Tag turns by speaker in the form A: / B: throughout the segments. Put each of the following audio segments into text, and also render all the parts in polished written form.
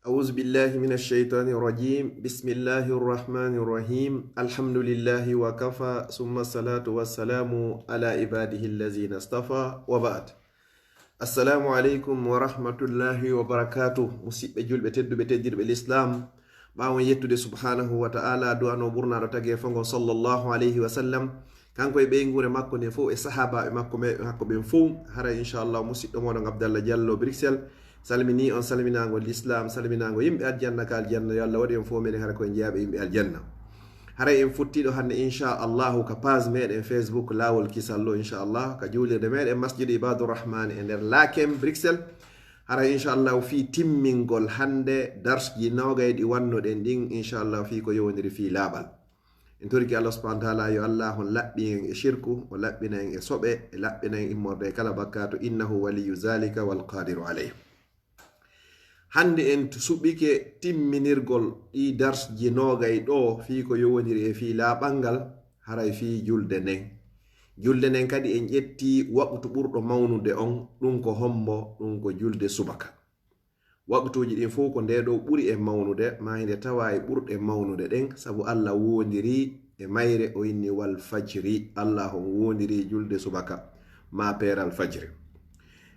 A: أعوذ بالله من الشيطان الرجيم بسم الله الرحمن الرحيم الحمد لله وكفى ثم الصلاة والسلام على عباده الذين اصطفى وبعد السلام عليكم ورحمة الله وبركاته مسيب جلب تدب تجرب الإسلام باون يتود سبحانه وتعالى دعانو برنا رتاقي فنغو صلى الله عليه وسلم kanko e ɓeygure makko nde fof e sahaba e makko ɓen fof hara inchallah musidɗo moɗon abdallah diallo bruxelles salmini on salminago l'islam salminago yimɓe aljanna ka aljanna yo allah waɗi en fof meɗen hara koye jeeyaɓe yimɓe aljanna haray en futtiɗo hande inchallahu ka page meɗen facebook lawol kisallo inchallah ka juulirde meɗen masjid ibadurrahman e nder laken bruxelles haray inchallahu fi timmingol hande darsji nogay ɗi wannoɗen ɗin inchallahu fi ko yowdiri fi laaɓal en toriki allah subhanahu wa ta'ala yo allah on laɓɓi en e shirku o laɓɓina en e soɓe e laɓɓina en immorde kala bakkato innahu waliyu zalika wal qadiru alayh hande en suɓike timminirgol ɗi darsji nogay ɗo fi ko yowodiri e fi laaɓal ngal haray fi julde nden kadi en ƴetti waqtu ɓurɗo mawnude on ɗum ko hombo ɗum ko julde subaka waqtuji ɗin fof ko nde ɗo ɓuri e mawnude ma hinde tawa e ɓurɗe mawnude ɗen sabu allah wondiri e mayre o inni wal fajri allah on wondiri julde subaka ma peeral fajri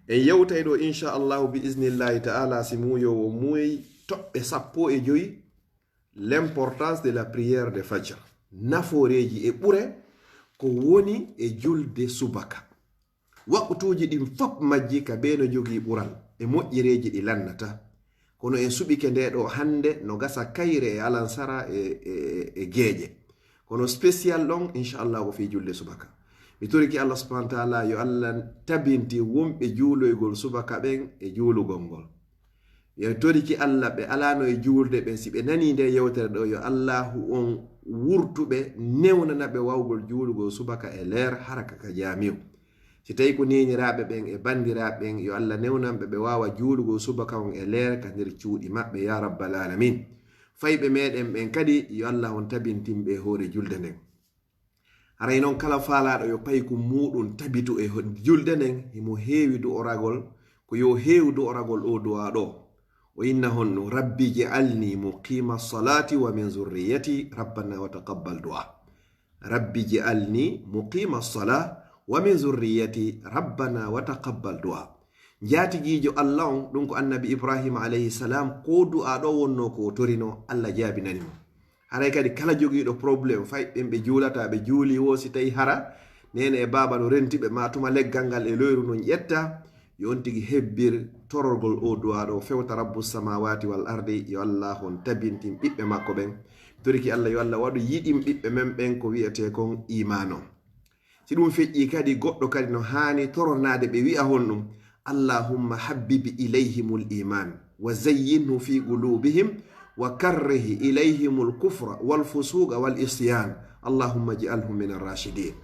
A: en yewtay ɗo inchallahu bi isnillahi ta'ala si muyowo muyi toɓɓe 15 l'importance de la prière de fajr naforeji e ɓure ko woni e julde subaka waqtuji ɗin fop majji ka be no jogi ɓural e moƴƴireji ɗi lannata kono en suɓike nde ɗo hande no gasa kayre e alansara e geeƴe kono spécial ɗon inchallah ko fi julde subaka mi toriki allah subhanahu wa ta'ala yo allah tabinti wonɓe juuloygol subaka ɓen e juulugol ngol yo toriki allah ɓe alano e juulde ɓen si ɓe nani nde yewtere ɗo yo allahu on wurtuɓe newnana ɓe wawgol juulugol subaka e leer haraka ka jamiu si tawi ko neniraɓe ɓen e bandiraɓe ɓen yo allah newnanɓe ɓe wawa juulugo subaka on e leer ka nder cuuɗi maɓɓe ya rabbal alamin fayɓe meɗen ɓen kadi yo allah on tabintinɓe e hoore julde nden haray noon kala faalaɗo yo payku muɗum tabitu e julde nden himo heewi du'oragol ko yo heewi du'oragol o du'a ɗo o inna honno rabbi je'alni muqima salati wa min zurriyati rabbana wa taqabbal du'a rabbi je'alni muqima salat wa min zurriyati rabbana wa taqabbal du'a jatigijo allah on ɗum ko annabi ibrahima alayhi salam ko du'a ɗo wonno ko torino allah jaabinanimo haray kadi kala jogiiɗo probléme fayɓen ɓe juulata ɓe juuli wo si tawi hara nene e baba no rentiɓe matuma leggal ngal e loyru non ƴetta yo on tigi hebbir tororgol o du'a ɗo fewta rabbu samawati wal ardi yo allah on tabintin ɓiɓɓe makko ɓen toriki allah yo allah waɗu yiɗin ɓiɓɓe men ɓen ko wiyete kon imano si ɗum feƴƴi kadi goɗɗo kadi no hani toronade ɓe wi'a hon ɗum allahumma habbibi ilayhimul iman wa zayyinhu fi qulubihim wa karrihi ilayhimul kufra wal fusuqa wal isyan allahumma ij'alhum min ar-rashidin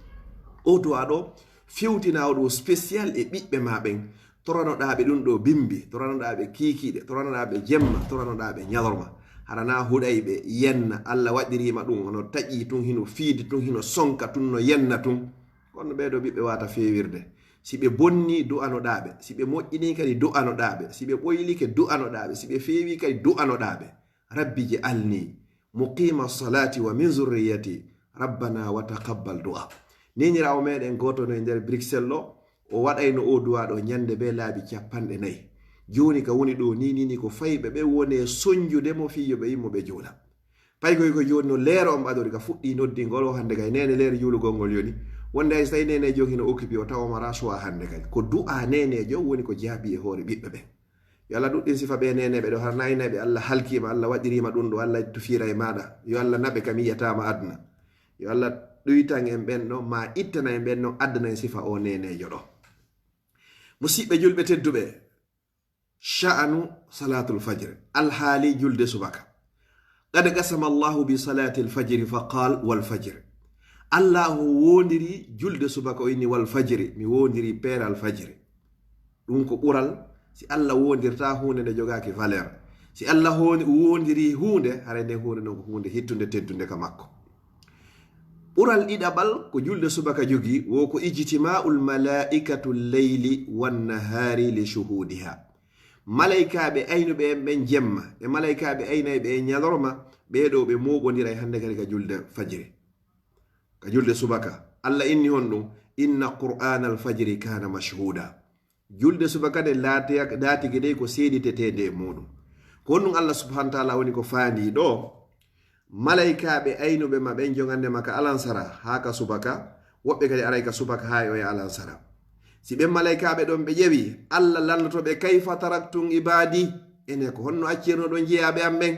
A: o du'a ɗo fewtinawo ɗo spécial e ɓiɓɓe ma ɓen toranoɗaɓe ɗum ɗo bimbi toranoɗaɓe kikiɗe toranoɗaɓe jemma toranoɗaɓe ñalorma harana huɗayɓe yenna allah waɗirima ɗum ono taƴi tun hino fiidi tun hino sonka tun no yenna tun kono ɓeɗo ɓiɓɓe wata fewirde si ɓe bonni du'anoɗaɓe si ɓe moƴƴini kadi du'anoɗaɓe si ɓe ɓoylike du'anoɗaɓe si ɓe feewi kadi du'anoɗaɓe rabbi je'alni muqima salati wa min zurriyati rabbana wa taqabbal du'a nenirawo meɗen goto no e nder bruxelles ɗo o waɗayno o du'a ɗo ñande be laabi 40 joni ka woni ɗo ni ko fayɓe ɓe woni soñjudemo fiyo ɓe yimmo ɓe juula pay ko joni no leero on ɓaɗori ka fuɗɗi noddingol o hande kay nene leere juulugol ngol yoni wonde hay so tawi nenejo hino occupi o tawomara suwa hande kadi ko du'a nenejo woni ko jaabi e hoore ɓiɓɓe ɓen yo allah ɗuɗɗin sifa ɓe neneɓe ɗo har nayinaɓe allah halkima allah waɗirima ɗum ɗo allah tufira e maɗa yo allah naɓe kam yiyatama aduna yo allah ɗoytan en ɓen ɗo ma ittana en ɓen ɗon addana en sifa o nenejo ɗo musidɓe julɓe tedduɓe sha'anu salatul fajr alhaali julde subaka qad qasama allahu bi salati alfajri fa qal wal fajr allah wondiri julde subaka o inni wal fajri mi wondiri peeral fajri ɗum ko ɓural si allah wondirta hunde nde jogaki valeur si allah wondiri hunde hara nde hunde non ko hunde hittunde teddude ka makko ɓural ɗiɗaɓal ko julde subaka jogi wo ko ijtima'ul malaikatu leyli wan nahari li shuhudiha malaikaɓe aynuɓe en ɓen jemma e malaikaɓe aynayɓe e ñalorma ɓeɗo ɓe moɓodira e hande kadi ka julde fajiri ka julde subaka allah inni hon ɗum inna qur'ana alfajiri kana mashhuda julde subaka de laatigi ɗey ko seeɗitetede e muɗum ko honɗum allah subhanahu wa taala woni ko faandi ɗo malaikaɓe aynuɓe ma ɓen jogandema ka alansara ha ka subaka woɓɓe kadi aray ka subaka ha o e alansara si ɓen malaikaɓe ɗon ɓe ƴewi allah lannotoɓe kayfa taraktum ibadi ene ko honno accirno ɗon jeeyaɓe am ɓen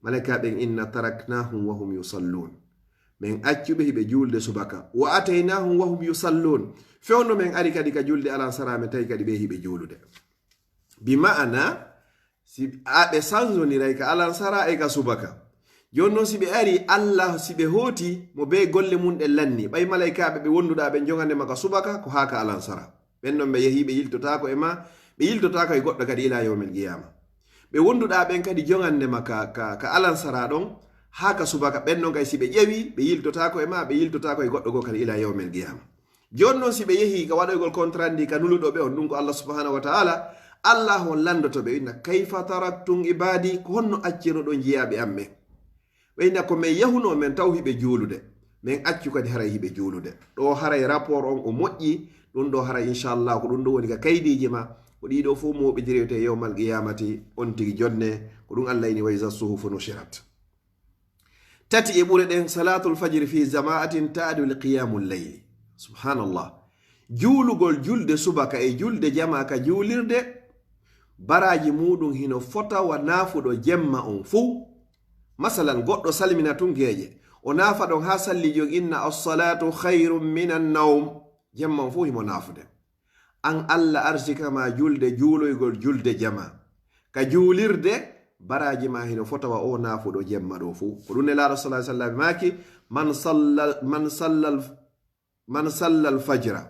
A: malaikaɓen inna taraknahum wahum yusallun min accuɓe hiɓe julde subaka wa ataynahum wahum yusallun fewno min ari kadi ka julde alansara mi tawi kadi ɓe hiɓe julude bi ma'ana si ɓe sanzoniray ka alansara e ka subaka joni noon si ɓe ari allah si ɓe hooti mo be golle mum ɗen lanni ɓay malaikaɓe ɓe wonduɗa ɓe jogandema ka subaka ko ha ka alansara ɓen ɗon ɓe yehi ɓe yiltotako e ma ɓe yiltotako e goɗɗo kadi ila yawmel qiyama ɓe wonduɗa ɓen kadi jogandema ka alansara ɗon ha ka subaka ɓen ɗon kay si ɓe ƴewi ɓe yiltotako e ma ɓe yiltotako e goɗɗo go kadi ila yawmel qiyama joni noon si ɓe yehi ka waɗoygol contrandi ka nuluɗo ɓe on ɗum ko allah subhanahu wa taala allah on landotoɓe inna kayfa taraktum ibadi ko honno accino ɗon jeeyaɓe am ɓen ɓeyna ko min yahuno men taw hiɓe juulude min accu kadi haray hiɓe juulude ɗo haray rapport on o moƴƴi ɗum ɗo haray inchallah ko ɗum ɗo woni ka kaydiji ma ko ɗiɗo fof moɓidirete yewmal qiyamati on tigi jonne ko ɗum allah ini wa iza suhufu nushirat tati e ɓure ɗen salatul fajiri fi jama'atin ta'dul qiyamul layli subhanallah juulugol julde subaka e julde jama ka juulirde baraji muɗum hino fota wa naafuɗo jemma on fuu masalan goɗɗo salmina tun geeƴe o naafa ɗon ha salli jon inna assalatu khairum minan nawm jemma on fuu himo naafude an allah arsikama julde juuloygol julde jama ka juulirde baraji ma hino fotawa o naafuɗo jemma ɗo fuu ko ɗum ne laaɗo sa sallam maki man salla alfajra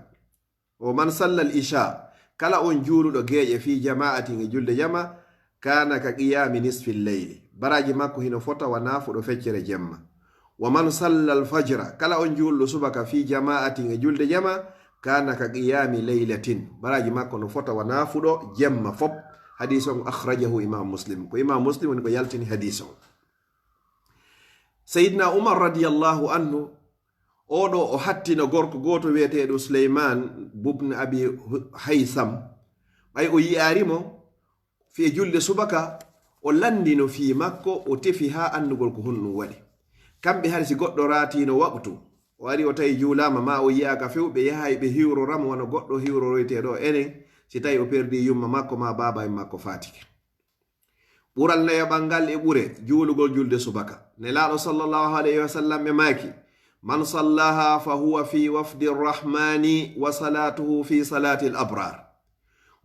A: o man salla al isha kala on juuluɗo geeƴe fi jama'atin e julde jama kana ka qiyami nisfi lleyli baraji makko hino fotawa naafuɗo feccere jemma wa man salla alfajra kala on juulɗo subaka fi jama'atin e julde jama kana ka qiyami leylatin baraji makko no fotawa naafuɗo jemma fop hadis on akhrajahu imam muslim ko imam muslim woni ko yaltini hadis on sayidna umar radiyallahu anhu oɗo o hattino gorko goto wiyeteɗo suleyman bubne abi haysam ɓay o yiyarimo fi julde subaka o landino fi makko o tefi ha andugol ko honɗum waɗi kamɓe hari si goɗɗo ratino waɓtu o ari o tawi juulama ma o yiyaka few ɓe yahay ɓe hiwroramo wona goɗɗo hiwroroyteɗo enen si tawi o perdi yumma makko ma baba en makko fatike ɓural nayoɓal ngal e ɓure juulugol julde subaka nelaɗo sallllahu alayhi wa sallam ɓe maki man sallaha fa huwa fi wafdi rrahmani wa salatuhu fi salati l abrar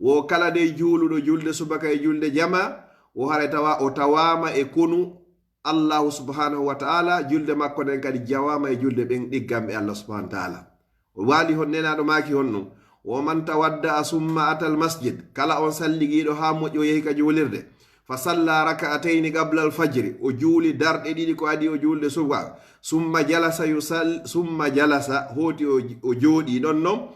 A: wo kala de juuluɗo julde subaka e julde jama o hara tawa o tawama e konu allahu subhanahu wa ta'ala julde makko nden kadi jawama e julde ɓen ɗiggamɓe allah subhanahu wa ta'ala o waali hon nenaɗo maki hon ɗum wo man tawadda a summa atal masjid kala on salligiɗo ha moƴƴo yehi ka juulirde fa salla raka'atayni qabla al fajri o juuli darɗe ɗiɗi ko adi o julde subaka summa jalasa hoti o jooɗi ɗon non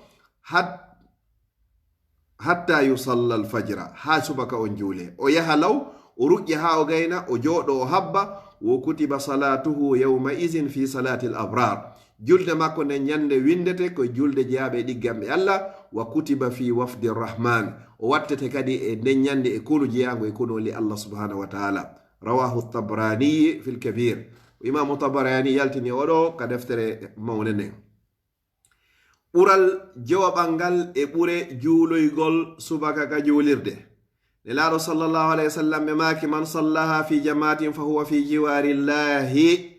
A: hatta yusalla al fajra ha subaka on juule o yaha law o ruƴƴi ha o gayna o jooɗo o habba wo kutiba salatuhu yawma izin fi salati l abrar julde makko nden ñande windete ko julde jeyaɓe ɗiggamɓe allah wa kutiba fi wafdi rrahman o wattete kadi e nden ñande e konu jeyango e konoli allah subhanahu wa taala rawahu tabrani fi lkabir imamu tabrani yaltini oɗo ka deftere mawne nden ɓural jowaɓal ngal e ɓure juuloygol subaka ka juulirde nelaɗo sallllahu alayhi wa sallam ɓe maki man sallaha fi jamaatin fa huwa fi jiwarillahi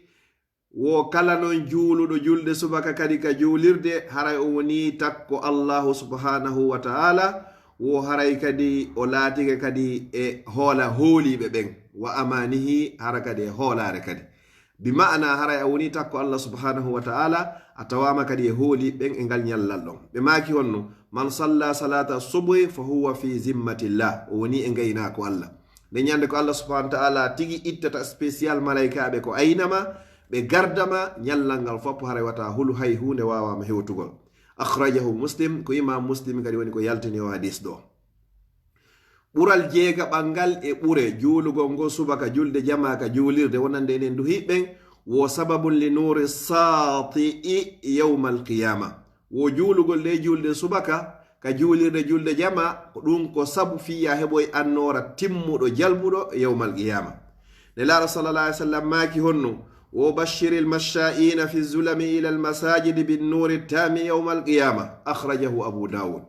A: wo kala non juuluɗo julde subaka kadi ka juulirde haray o woni takko allahu subhanahu wa ta'ala wo haray kadi o laatike kadi e hoola hooliɓe ɓen wa amanihi hara kadi e hoolare kadi bi ma'ana haray a woni takko allah subhanahu wa ta'ala a tawama kadi e hooli ɓen e ngal ñallal ɗon ɓe maaki honno man salla salata subhi fa huwa fi zimmatillah o woni e ngaynako allah nde ñande ko allah subhanahu wa ta'ala tigi ittata spécial malaikaɓe ko aynama ɓe gardama ñallal ngal fopp haray wata hulu hay hunde wawama hewtugol akhrajahu muslim ko imam muslim kadi woni ko yaltini o hadis ɗo ɓural jeega ɓangal e ɓure juulugol ngo subaka julde jama ka juulirde wonande enen du hiɓɓen wo sababun li nuri saati'i yawma alqiyama wo juulugol nde julde subaka ka juulirde julde jama ɗum ko sabu fiya heɓoy annora timmuɗo jalbuɗo yawma alqiyama nelaɗo sallallah alih w sallam maaki honno wo bashiri lmasha'ina fi zulami ila almasajidi binnuri tami yawma alqiyama akhrajahu abu dawud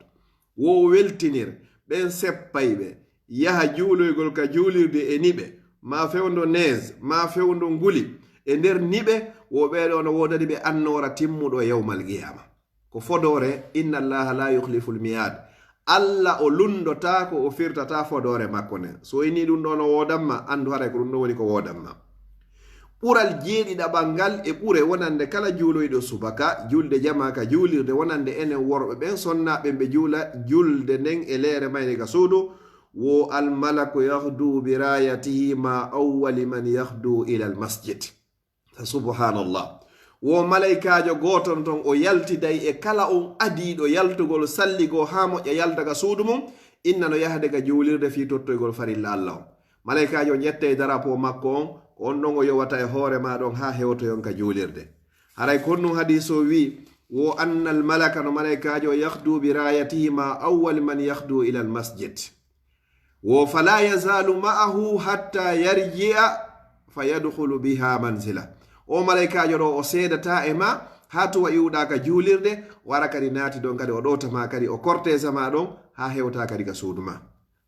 A: wo weltinir ɓen seppayɓe yaha juuloygol ka juulirde e niɓe ma fewndo neige ma fewndo nguli e nder niɓe wo ɓeɗo no wodani ɓe annora timmuɗo yawmal qiyama ko fodore inna allaha la yukhlifu lmiyad allah o lundota ko o firtata fodore makko nen so ini ɗum ɗo no wodanma andu haray ko ɗum ɗo woni ko wodanma ɓural jeeɗiɗaɓal ngal e ɓure wonande kala juuloyɗo subaka julde jama ka juulirde wonande enen worɓe ɓen sonnaɓe ɓe juula julde nden e leere mayne ka suudu wo almalaku yahdu bi rayatihi ma awwali man yahdu ila almasjid subhanallah wo malaikajo goton ton o yaltiday e kala on adiɗo yaltugol salligo ha moƴƴa yalta ka suudu mum inna no yahde ka juulirde fi tottoygol farilla allah on malaikajo ƴette darapo makko on ɗon o yowata e hoore maɗon ha hewtoyon ka juulirde haray konnum hadis o wi wo anna almalaka no malaikajo yahdu bi rayatihi ma awwal man yahdu ila almasjid wo fala yazalu ma'ahu hatta yarji'a fayadkhulu biha manzila o malaikajo ɗo o seedata e ma ha to wayiwɗa ka juulirde wara kadi naati ɗon kadi o ɗotama kadi o cortese ma ɗon ha hewta kadi ka suudu ma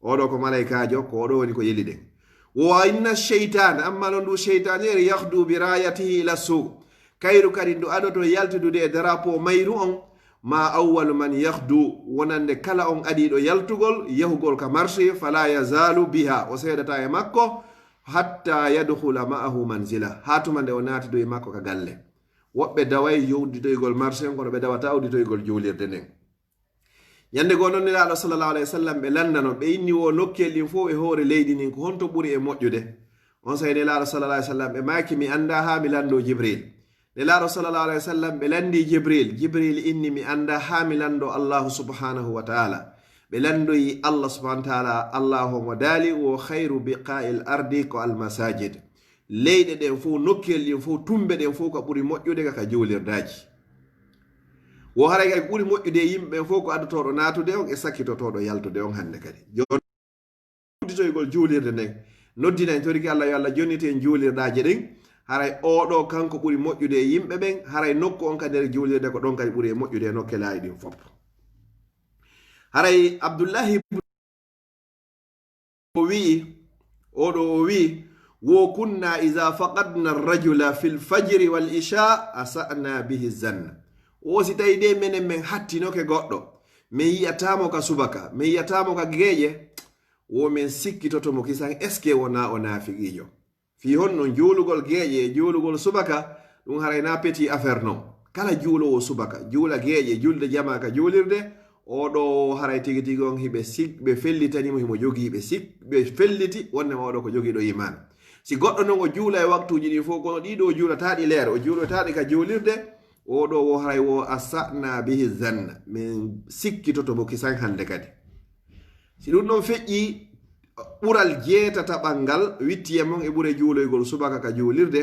A: oɗo ko malaikajo ko oɗo woni ko yeli ɗen wa inna sheytane amma non ndu sheytanere yahdu bi rayatihi ila suq kayru kadi ndu aɗoto yaltudude e darapo mayru on ma awwalu man yahdu wonande kala on adiɗo yaltugol yahugol ka marché fala yazalu biha o seedata e makko hatta yadkhula ma'ahu manzila hatuma nde o naati do e makko ka galle woɓɓe daway yowditoygol marché kono ɓe dawata awditoygol juulirde nden yande goo noon nelaɗo sallallahu alayhi wa sallam ɓe landano ɓe inni wo nokkel ɗin fof e hoore leydi nin ko honto ɓuri e moƴƴude on sayi nelaɗo sallallahu alayhi wa sallam ɓe maaki mi anda ha mi lando jibril nelaɗo sallallahu alayhi wa sallam ɓe landi jibril inni mi anda ha mi lando allahu subhanahu wa taala ɓe landoyi allah subhanahu wa taala allahu mo daali wo khayru biqa'il ardi ko almasajid leyɗe ɗen fof nokkel ɗin fof tumbe ɗen fof ko ɓuri moƴƴude ka juulirdaji wo haray kay ɓuri moƴƴude yimɓe ɓen fof ko addotoɗo natude on e sakkitotoɗo yaltude on hande kadi jonodditoygol juulirde nden noddinayi toriki allah yo allah jonnite en juulirɗaji ɗen haray oɗo kanko ɓuri moƴƴude e yimɓe ɓen haray nokku on kadi nder juulirde ko ɗon kadi ɓuri e moƴƴude e nokkelaji ɗin fof haray abdoullahi o wi wo kunna iza faqadna arrajula fi lfajri wal isha asa'na bihi zanna o si tawi de menen men hattinoke goɗɗo min yiyatamo ka subaka min yiyatamo ka geeƴe wo min sikkitotomo kisan est ce que wona o naafiqijo fi honno juulugol geeƴe e juulugol subaka ɗum haray na petit affaire non kala juulowo subaka juula geeƴe julde jama ka juulirde oɗo haray tigi tigi on ɓe fellitanimo himo jogii ɓe felliti wonnema oɗo ko jogiiɗo iman si goɗɗo noon o juula e waktuji ɗin fof kono ɗiɗo o juulataɗi leere o juulotaɗi ka juulirde oɗo wo haray wo asana bihi zanna min sikkitotomo kisan hande kadi si ɗum ɗon feƴƴi ɓural jeetataɓal ngal witti e mon e ɓure juuloygol subaka ka juulirde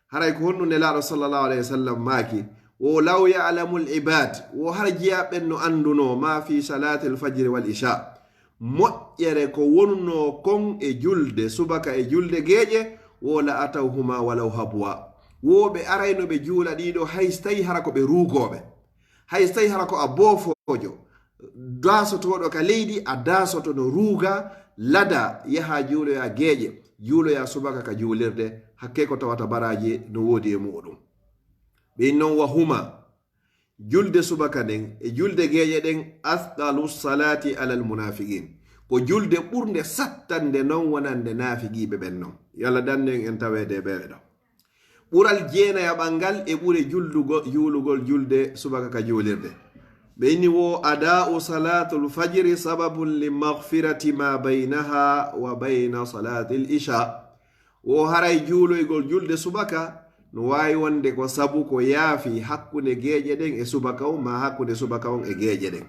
A: haray ko honno nelaɗo sallallahu alayhi wa sallam maaki wo law ya'lamu al-ibad wo har jiyaɓen no anduno ma fi salati al-fajr wal isha moƴƴere ko wonno kon e julde subaka e julde geeƴe wo la atawhuma walaw habwa wo ɓe arayno ɓe juula ɗiɗo hay so tawi hara ko ɓe ruugoɓe hay so tawi hara ko a boofojo dasotoɗo ka leydi a dasoto no ruuga lada yaha juuloya geeƴe juuloya subaka ka juulirde hakke ko tawata baraji no woodi e muɗum ɓin noon wa huma julde subaka nden e julde geeƴe ɗen afdalu salati alal munafiqin ko julde ɓurde sattande non wonande naafiqiɓe ɓen noon yo Allah dannen en tawede ɓeɓe ɗo ɓural jeenayaɓal ngal e ɓure juulugol julde subaka ka juulirde ɓe inni wo ada'u salatul fajri sababun li maghfirati ma baynaha wa bayna salatil isha wo haray juuloygol julde subaka no wawi wonde ko sabu ko yaafi hakkunde geeƴe ɗen e subaka on ma hakkunde subaka on e geeƴe ɗen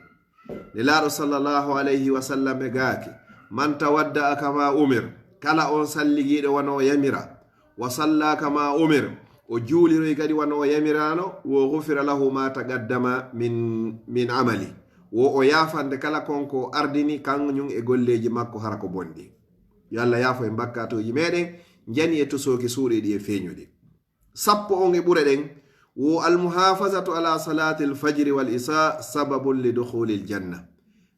A: nelaɗo sallllahu alayhi wa sallam e gaaki man tawadda kama umir kala on salligiɗo wano yamira wa salla kama umir o juuliroy kadi wano yamirano wo gufira lahu ma taqaddama min amali wo o yafande kala konko ardini kañum e golleji makko hara ko bonɗi yo Allah yaafo e bakkatoji meɗen jani e tosoki suuɗe ɗi e feeñuɗi sappo on e ɓure ɗen wo almuhafazatu ala salati alfajri wal isa sababun li dukhuli aljanna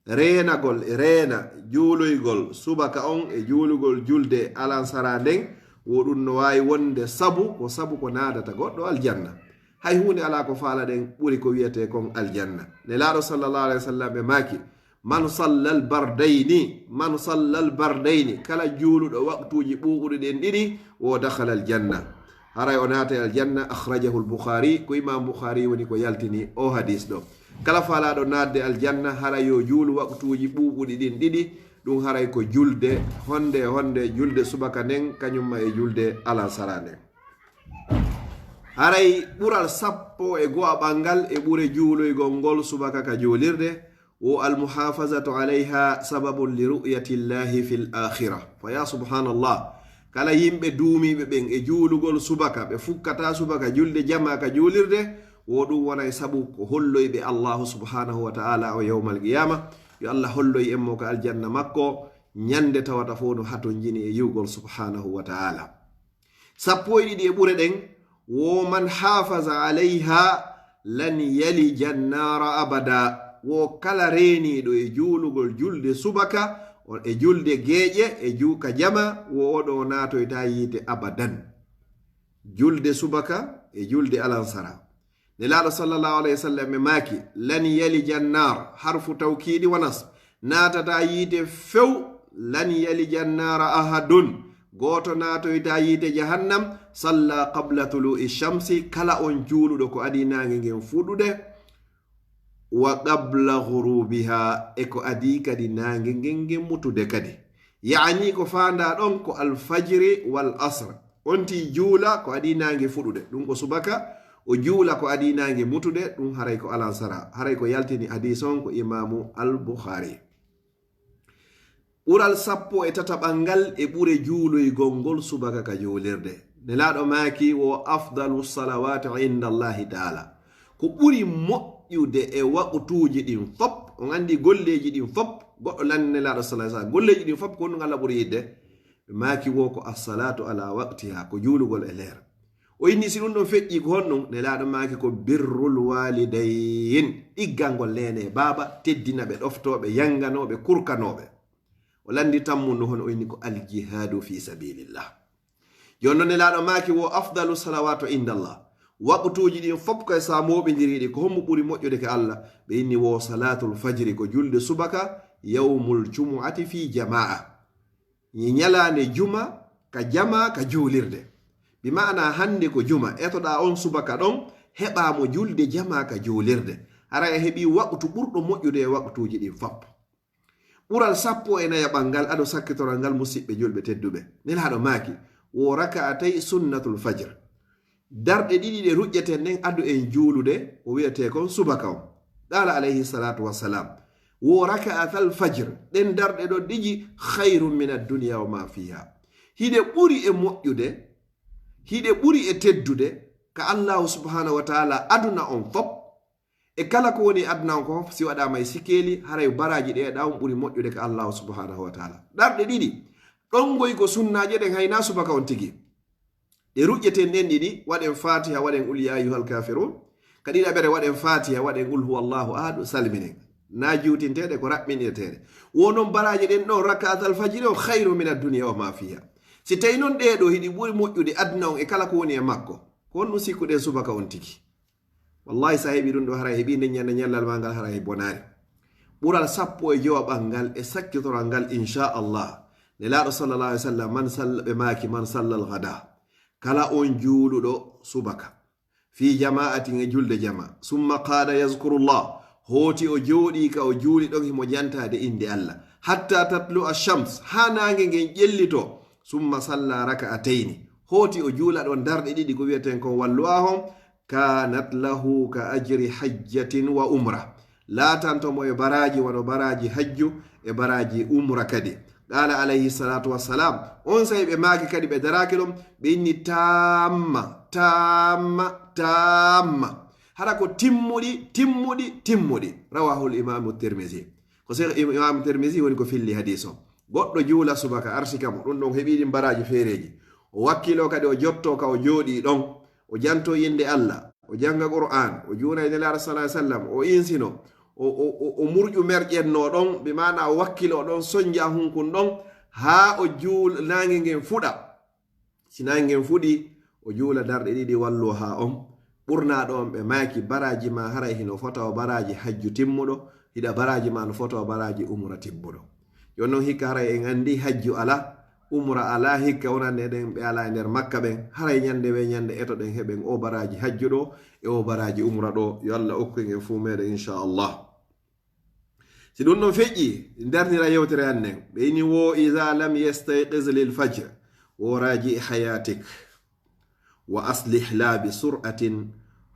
A: reenagol e reena juuloygol subaka on e juulugol julde alansara nden wo ɗum no wawi wonde sabu ko naadata goɗɗo aljanna hay hunde ala ko faala ɗen ɓuri ko wiyete kon aljanna nelaɗo sallallahu alaihi wasallam ɓe maaki man salla albardayni kala juuluɗo waktuji ɓuɓuɗi ɗen ɗiɗi wo dakhala aljanna haray o naata aljanna akhrajahu al-bukhari ko imam bukhari woni ko yaltini o hadis ɗo kala faalaɗo naatde aljanna haray yo juulu waktuji ɓuɓuɗi ɗin ɗiɗi ɗum haray ko julde honde julde subaka nden kañumma e julde alansara nden haray ɓural sappo e go'a ɓangal e ɓure juuloygol ngol subaka ka juulirde wo almuhafazatu alayha sababun li ru'yati llahi fi l akhira fa ya subhanallah kala yimɓe duumiɓe ɓen e juulugol subaka ɓe fukkata subaka julde jama ka juulirde wo ɗum wonay sabu ko holloyɓe allahu subhanahu wa ta'ala o yawmal qiyama yo allah holloy emmo ko aljanna makko ñande tawata fo no haton jini e yiwgol subhanahu wa ta'ala sappo e ɗiɗi e ɓure ɗen wo man hafaza alayha lan yalija nnara abada wo kala reeniɗo e juulugol julde subaka e julde geeƴe e juuka jama wo oɗo natoyta yiite abadan julde subaka e julde alansara nelaɗo sallallahu alayhi wa sallam e maaki lan yalija nnar harfu tawkiidi wa nasb natata yiite few lan yalija nnara ahadun goto natoyta yiite jahannam salla qabla tulu'i shamsi kala on juuluɗo ko adi nange ngen fuɗude wa qabla ghurubiha e ko adi kadi nange ngen mutude kadi yaani ko fanda ɗon ko alfajiri wal asr onti juula ko adi nange fuɗude ɗum ko subaka o juula ko adi nange mutude ɗum haray ko alansara haray ko yaltini hadis on ko imamu al-bukhari ɓural sappo e tataɓangal e ɓure juuloygol ngol subaka ka juulirde nelaɗo maaki wo afdalu salawati inda allahi taala ko ɓuri moƴƴude e waqtuji ɗin fop on andi golleji ɗin fop goɗɗo lanni nelaɗo sallallahu alaihi wasallam golleji ɗin fop ko ɗum allah ɓuri yidde maaki wo ko assalatu ala waqtiha ko juulugol e leer o inni si ɗum ɗon feƴƴi ko honɗum nelaɗo maaki ko birrul walidayn ɗiggalngol lene e baaba teddina ɓe ɗoftoɓe yanganoɓe kurkanoɓe o landi tammundo hon o inni ko aljihadu fi sabilillah jonno nelaɗo maaki wo afdalu salawatu indallah waqtuji ɗin fop koye samoɓe ndiriɗi ko hommo ɓuri moƴƴude ke allah ɓe inni wo salatul fajri ko julde subaka yawmul jumuati fi jamaa ñalande juma ka jama ka juulirde bi maana hande ko juma etoɗa on subaka ɗon heɓamo julde jama ka juulirde hara e heeɓi waqtu ɓurɗo moƴƴude e waqtuji ɗin fop ɓural sappo e naya ɓangal aɗo sakkitoral ngal musidɓe julɓe tedduɓe nelaɗo maaki wo raka'atay sunnatul fajr darɗe ɗiɗi ɗe ruƴƴeten nden adu en juulude o wiyete kon subaka on qala alayhi salatu wassalam wo raka'atal fajr ɗen darɗe ɗo ɗiƴi khairum min ad-dunya wa ma fiha hiɗe ɓuri e moƴƴude hiɗe ɓuri e teddude ka allahu subhanahu wa ta'ala aduna on fop e kala ko woni aduna on ko fof si waɗama e sikeli haray baraji ɗe ɗa on ɓuri moƴƴude ka allahu subhanahu wa ta'ala darɗe ɗiɗi ɗon goy ko sunnaje ɗen hayna subaka on tigi ɗe ruƴƴeten ɗen ɗiɗi waɗen fatiha waɗen ul ya ayyuhal kafirun kadi ɗaɓere waɗen fatiha waɗen ul huwallahu ahad salminen na juutinteɗe ko raɓɓinirteɗe wonon baraji ɗen ɗon rakatal fajiri o khairu min ad-dunya wa ma fiha si tawi noon ɗeɗo hiɗi ɓuri moƴƴude aduna on e kala ko woni e makko ko honɗum sikkuɗen subaka on tigi wallahi sa heɓi ɗum ɗo hara heɓi nde ñande ñallal ma ngal hara he bonari ɓural sappo e jowa ɓangal e sakkitoral ngal inchallah nelaɗo sallallahu alih w sallam man salla ɓe maaki man sallal gada kala on juuluɗo subaka fi jama'atin e julde jama summa qala yazkurullah hooti o jooɗi ka o juuli ɗon himo jantade inde allah hatta tatlu ash-shams ha nange ngen ƴellito summa salla raka'atayni hooti o juula ɗon darɗe ɗiɗi ko wiyeten kon walluwahon kanat lahu ka ajri hajjatin wa umra laatantomo e baraji wano baraji hajju e baraji umra kadi qala alayhi salatu wassalam on say ɓe maaki kadi ɓe daraki ɗum ɓe inni tamma hara ko timmuɗi rawahu limamu tirmisi ko cheikh imamu tirmisi woni ko filli hadis o goɗɗo juula subaka arsika mo ɗum ɗon heɓiɗi mbaraji feereji o wakkilo kadi o jotto ka o jooɗi ɗon o janto yinde allah o janga qur'an o juuna e nelaɗo sa sallam o insino o murƴu merƴenno ɗon ɓe mana o wakkilo ɗon soñja hunkun ɗon ha o juula nange ngen fuɗa si nange ngen fuɗi o juula darɗe ɗiɗi wallo ha on ɓurna ɗon ɓe maki baraji ma haray hino fota o baraji hajju timmuɗo hiɗa baraji ma no fota o baraji umra timmuɗo yon noon hikka haray en andi hajju ala umra ala hikka wonande eɗen ɓe ala e nder makka ɓen haray ñande we ñande eto ɗen heɓen o baraji hajju ɗo e o baraji umra ɗo yo allah okkuen en fuu meɗen inchallah si ɗum ɗon feƴƴi darnira yewtere annen ɓe ini wo ida lam yastayqiz lil fajr wo raji hayatik wa aslih la bi sur'atin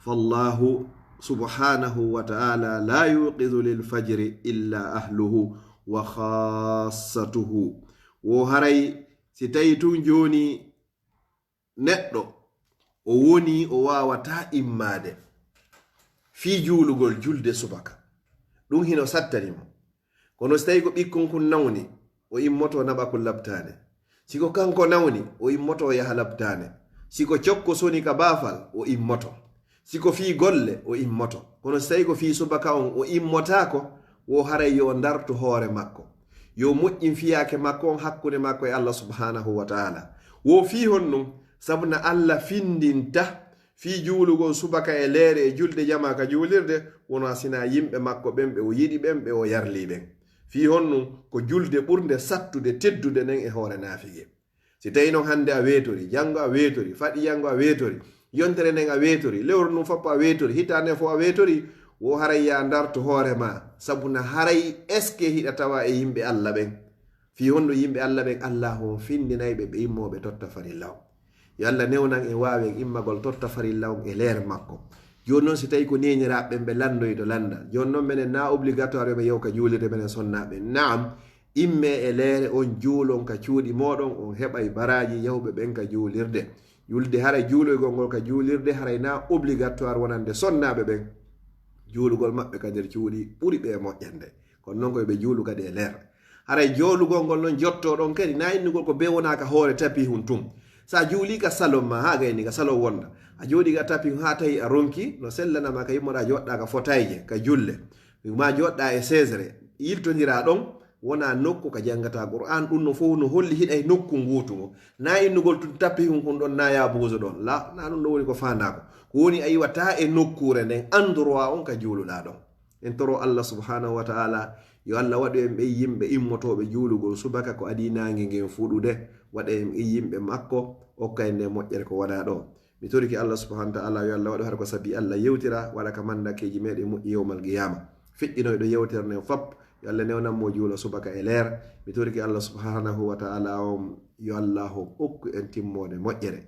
A: fallahu subhanahu wa ta'ala la yuqizu lil fajri illa ahluhu wa khassatuhu wo haray si tawi tun joni neɗɗo o woni o wawata immade fi juulugol julde subaka ɗum hino sattanimo kono so tawi ko ɓikkon kun nawni o immoto naɓa ko labtane siko kanko nawni o immoto o yaha labtane siko cokko soni ka baafal o immoto siko fi golle o immoto kono so tawi ko fi subaka on o immotako wo haray yo dartu hoore makko yo moƴƴin fiyake makko on hakkude makko e allah subhanahu wa ta'ala wo fi honnum sabuna allah findinta fi juulugol subaka e leere e julde jama ka juulirde wona sina yimɓe makko ɓen ɓe o yiɗi ɓen ɓe o yarli ɓen fi honnum ko julde ɓurde sattude teddude nden e hoore naafige si tawi noon hande a weetori janngo a weetori faɗi yango a weetori yontere nden a weetori lewru ndum foppo a weetori hitande fo a weetori wo haray ya darto hoore ma sabuna haray eske hiɗa tawa e yimɓe allah ɓen fi honno yimɓe allah ɓen allah on findinayɓe ɓe immoɓe totta farilla on yo allah newnan e wawen immagol totta farilla on e leer makko joni noon si tawi ko neñiraɓeɓen ɓe landoydo landa joni noon minen na obligatoire ɓe yewka juulirde minen sonnaɓe naam imme e leere on juulon ka cuuɗi moɗon on heɓay baraji yawɓe ɓen ka juulirde julde haray juuloygol ngol ka juulirde haray na obligatoire wonande sonnaɓe ɓen juulugol maɓɓe ka nder cuuɗi ɓuri ɓe moƴƴande kono noon koyeɓe juulu kadi e leer haray joolugol ngol noon jottoɗon kadi na innugol ko be wonaka hoore tapi hun tum sa juuli ka salon ma ha gayni ka salon wonda a jooɗi ka tapi ha tawi a ronki no sellanama ka yimmoɗa joɗɗa ka fotayje ka julle ma joɗɗa e sesre yiltodira ɗon wona nokku ka jangata qur'an ɗum no fof no holli hiɗa e nokku ngutugo na innugol tun tappi hun kun ɗon na yabuso ɗon la na ɗum ɗo woni ko fandako ko woni a yiwata e nokkure nden endroit on ka juuluɗa ɗon en toro allah subhanahu wa ta'ala yo allah waɗu en ɓe yimɓe immotoɓe juulugol subaka ko adi nangue ngen fuɗude waɗa en ɓe yimɓe makko okka en nde moƴƴere ko waɗa ɗo mi toriki allah subhanahu wa ta'ala yo allah waɗu har ko sabi allah yewtira waɗa ka mandakeji meɗen moƴƴi yewmal qiyama feƴƴinoyɗo yewtere nden fop yo allah newnanmo juulo subaka e leer mi toriki allah subhanahu wa ta'ala on yo allah okku en timmode moƴƴere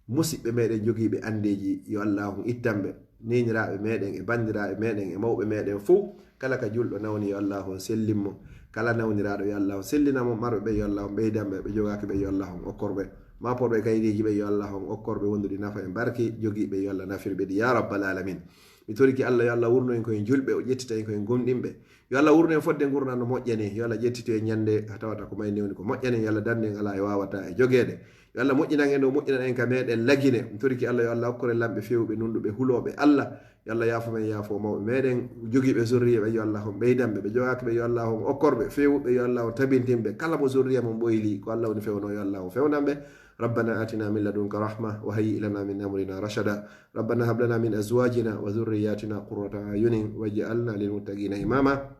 A: musidɓe meɗen jogiiɓe andeji yo allah ittanɓe neñiraɓe meɗen e bandiraɓe meɗen e mawɓe meɗen fou kala ka julɗo nawni yo allah sellinmo kala nawniraɗo yo allah sellinamo marɓe ɓe yo allah ɓeydanɓe ɓe jogaki ɓe yo allah okkorɓe maporɓe kayriji ɓe yo allah okkorɓe wondude nafa en barki jogiiɓe yo allah nafirɓe ɗi ya rabbal alamin mi toriki allah yo allah wurno en koyen julɓe o ƴettita en koyen gomɗinɓe yo allah wurno en fodde gurdano moƴƴani yo allah ƴettito e ñande tawata ko may newni ko moƴƴani yo allah dande en ala e wawata e joguede yo allah moƴƴinan en o moƴƴinan en ka meɗen lagine mi toriki allah yo allah hokkore lamɓe fewɓe nunɗuɓe huloɓe allah yo allah yaafo men yaafo mawɓe meɗen jogiiɓe zurriyaɓe yo allah on ɓeydanɓe ɓe jogakiɓe yo allah on okkorɓe fewɓe yo allah on tabintinɓe kala mo zurriya mon ɓoyli ko allah woni fewno yo allah on fewnanɓe ربنا آتنا من لدنك رحمة وهيئ لنا من أمرنا رشدا ربنا هب لنا من أزواجنا وذرياتنا قرة أعين واجعلنا للمتقين إماما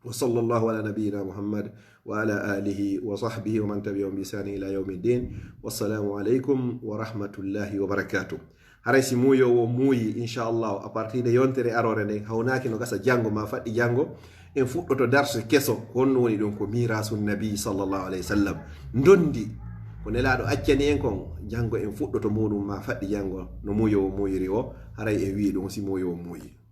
A: وصلى الله على نبينا محمد وعلى آله وصحبه ومن تبعهم بإحسان إلى يوم الدين والسلام عليكم ورحمة الله وبركاته haraysi muyo wo muuyi inchallahu a partir de yontere arore nden hawnaki no gasa jango ma faɗɗi jango en fuɗɗoto darse keso honno woni ɗum ko mirasu nabi sallllahu alayhi wa sallam dondi ko nelaɗo accani en kon jango en fuɗɗoto muɗum ma faɗɗi jango no muyo wo muyiri o haray e wi ɗum si muyo wo muuyi